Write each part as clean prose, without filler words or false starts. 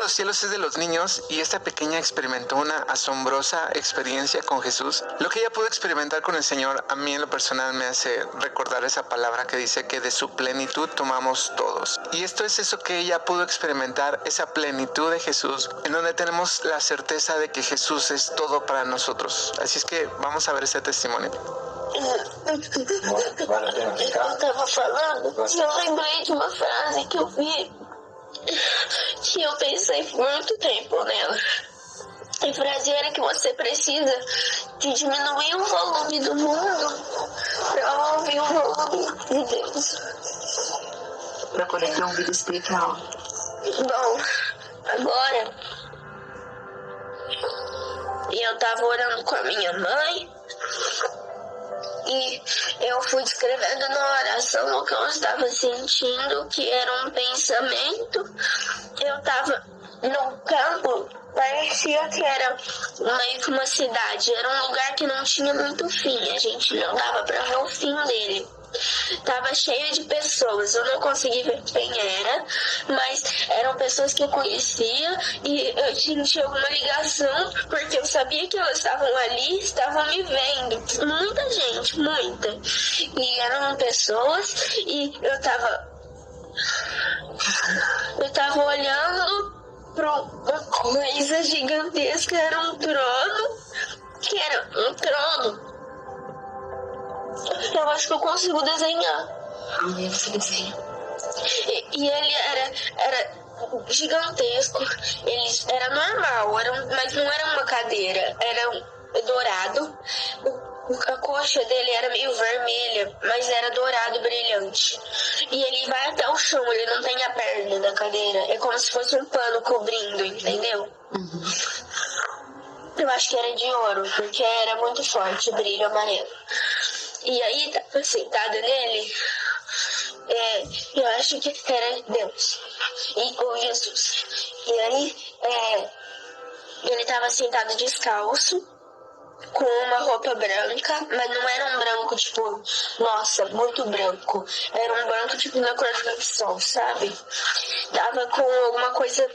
a los cielos es de los niños y esta pequeña experimentó una asombrosa experiencia con Jesús. Lo que ella pudo experimentar con el Señor, a mí en lo personal me hace recordar esa palabra que dice que de su plenitud tomamos todos. Y esto es eso que ella pudo experimentar, esa plenitud de Jesús, en donde tenemos la certeza de que Jesús es todo para nosotros. Así es que vamos a ver esse testemunho. Eu tava falando e eu lembrei de uma frase que eu vi, que eu pensei por muito tempo nela. A frase era que você precisa de diminuir o volume do mundo para ouvir o volume de Deus. Para poder ter um vida espiritual. Bom, agora eu tava orando com a minha mãe e eu fui descrevendo na oração o que eu estava sentindo, que era um pensamento. Eu tava no campo, parecia que era meio que uma cidade, era um lugar que não tinha muito fim, a gente não dava pra ver o fim dele. Tava cheio de pessoas, eu não consegui ver quem era, mas eram pessoas que eu conhecia e eu senti alguma ligação, porque eu sabia que elas estavam ali, estavam me vendo. Muita gente, muita. E eram pessoas e eu tava olhando pra uma coisa gigantesca, era um trono, que era um trono. Eu acho que eu consigo desenhar. Você desenha. E ele era gigantesco. Ele era normal, mas não era uma cadeira. Era dourado. A coxa dele era meio vermelha, mas era dourado e brilhante. E ele vai até o chão, ele não tem a perna da cadeira. É como se fosse um pano cobrindo, entendeu? Uhum. Eu acho que era de ouro, porque era muito forte o brilho amarelo. E aí, tava sentada nele, eu acho que era Deus, ou Jesus. E aí, ele tava sentado descalço, com uma roupa branca, mas não era um branco, tipo, nossa, muito branco. Era um branco, tipo, da cor do sol, sabe? Tava com alguma coisa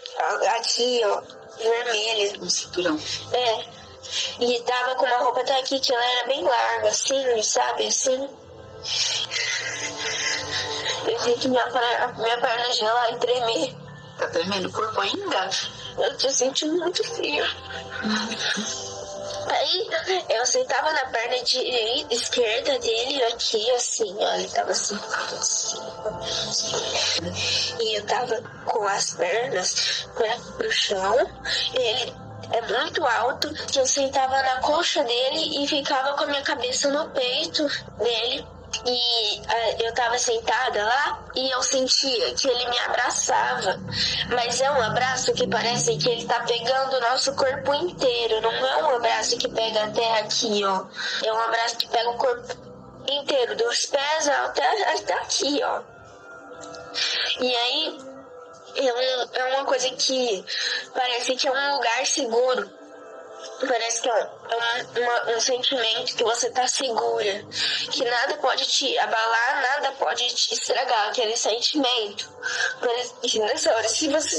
aqui, ó, vermelha. Um cinturão. E tava com uma roupa até aqui, que ela era bem larga, assim, sabe, assim. Eu sinto minha perna gelar e tremer. Tá tremendo o corpo ainda? Eu tô sentindo muito frio. Aí, eu sentava na perna esquerda dele, aqui, assim, ó, ele tava sentado assim. E eu tava com as pernas pro chão, ele é muito alto, que eu sentava na coxa dele e ficava com a minha cabeça no peito dele. E eu tava sentada lá e eu sentia que ele me abraçava. Mas é um abraço que parece que ele tá pegando o nosso corpo inteiro. Não é um abraço que pega até aqui, ó. É um abraço que pega o corpo inteiro, dos pés até aqui, ó. E aí é uma coisa que parece que é um lugar seguro. Parece que é um sentimento que você tá segura, que nada pode te abalar, nada pode te estragar aquele sentimento. Parece que nessa hora, se você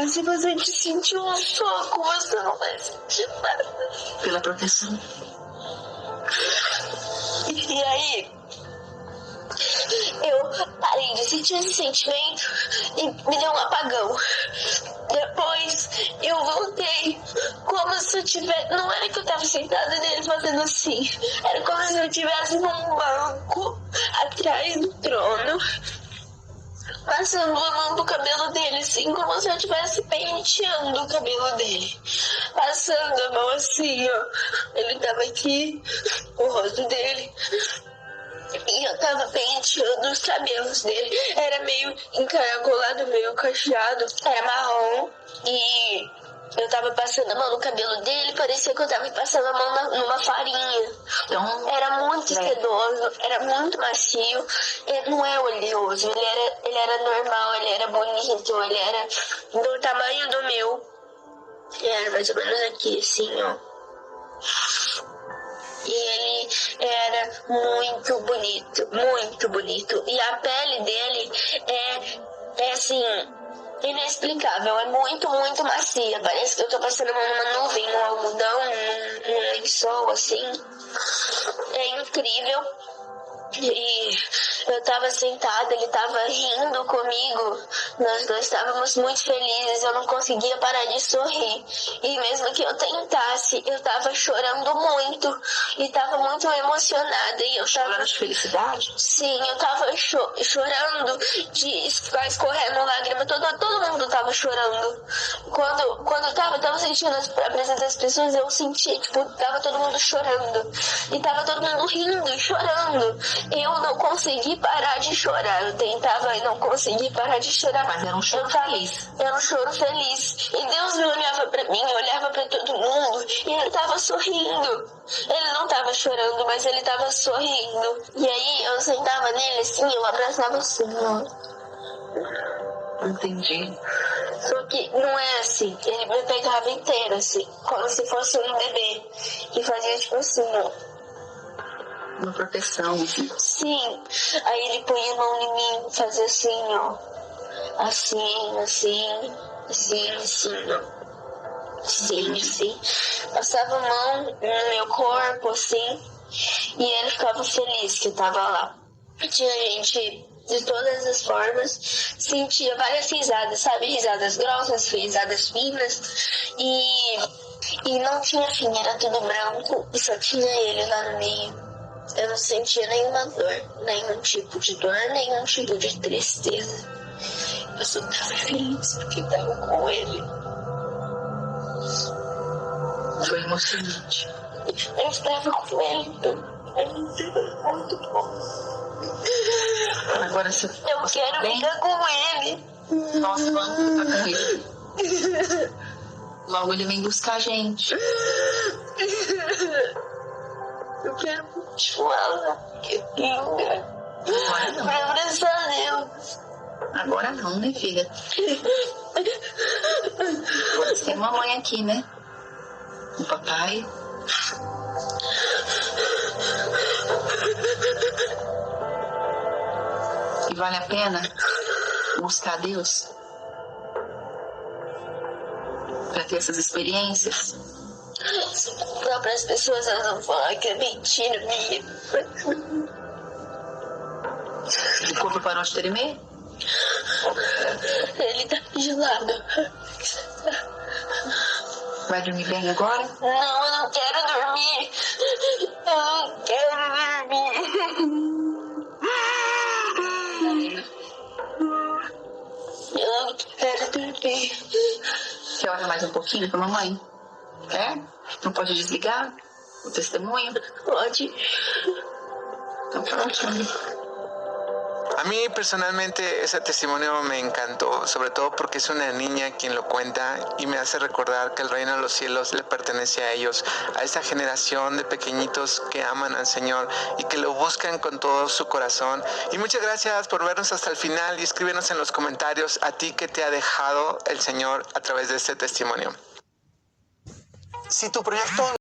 se você te sentir um soco, você não vai sentir nada. Pela proteção. E aí eu parei de sentir esse sentimento e me deu um apagão. Depois eu voltei como se eu tivesse... Não era que eu tava sentada nele fazendo assim. Era como se eu estivesse num banco atrás do trono, passando a mão do cabelo dele, assim, como se eu estivesse penteando o cabelo dele. Passando a mão assim, ó. Ele tava aqui, o rosto dele... E eu tava penteando os cabelos dele. Era meio encaracolado, meio cacheado. Era marrom. E eu tava passando a mão no cabelo dele. Parecia que eu tava passando a mão numa farinha. Então, era muito sedoso. Era muito macio. Ele não é oleoso. Ele era normal. Ele era bonito. Ele era do tamanho do meu. Era mais ou menos aqui, assim, ó. E ele era muito bonito, muito bonito. E a pele dele é assim, inexplicável, é muito, muito macia. Parece que eu tô passando a mão numa nuvem, num algodão, num lençol, assim. É incrível. E eu tava sentada, ele tava rindo comigo, nós dois estávamos muito felizes, eu não conseguia parar de sorrir. E mesmo que eu tentasse, eu tava chorando muito e tava muito emocionada. E eu tava chorando de felicidade? Sim, eu tava chorando de ficar escorrendo lágrima, todo mundo tava chorando. Quando eu tava sentindo a presença das pessoas, eu sentia, tipo, tava todo mundo chorando. E tava todo mundo rindo e chorando. Eu não consegui parar de chorar. Eu tentava e não consegui parar de chorar. Mas era um choro feliz. Era um choro feliz. E Deus me olhava pra mim, olhava pra todo mundo. E ele tava sorrindo. Ele não tava chorando, mas ele tava sorrindo. E aí eu sentava nele assim, eu abraçava assim, ó. Entendi. Só que não é assim. Ele me pegava inteiro, assim, como se fosse um bebê. E fazia tipo assim, ó. Uma proteção. Sim. Aí ele põe a mão em mim, fazia assim, ó. Assim, assim, assim, assim, ó. Assim, assim. Passava a mão no meu corpo, assim. E ele ficava feliz que eu tava lá. Tinha gente de todas as formas. Sentia várias risadas, sabe? Risadas grossas, risadas finas. E não tinha fim, era tudo branco. E só tinha ele lá no meio. Eu não sentia nenhuma dor, nenhum tipo de dor, nenhum tipo de tristeza. Eu só tava feliz porque tava com ele. Foi emocionante. Eu estava com ele, então muito bom. Agora você. Eu quero ficar com ele. Nossa, vamos ficar com ele. Logo ele vem buscar a gente. Eu quero continuar. Que linda. Agora não. Pra abraçar Deus. Agora não, né, filha? Você tem mamãe aqui, né? O papai. E vale a pena buscar Deus para ter essas experiências? Para as pessoas elas vão falar que é mentira minha. O corpo parou de tremer? Ele tá gelado. Vai dormir bem agora? Não, eu não quero dormir. Eu não quero dormir. Eu não quero dormir. Quer olhar mais um pouquinho pra mamãe? É? Não pode desligar o testemunho? Pode. Então tá ótimo. A mí personalmente ese testimonio me encantó, sobre todo porque es una niña quien lo cuenta y me hace recordar que el reino de los cielos le pertenece a ellos, a esa generación de pequeñitos que aman al Señor y que lo buscan con todo su corazón. Y muchas gracias por vernos hasta el final y escríbenos en los comentarios a ti que te ha dejado el Señor a través de este testimonio. Si tu proyecto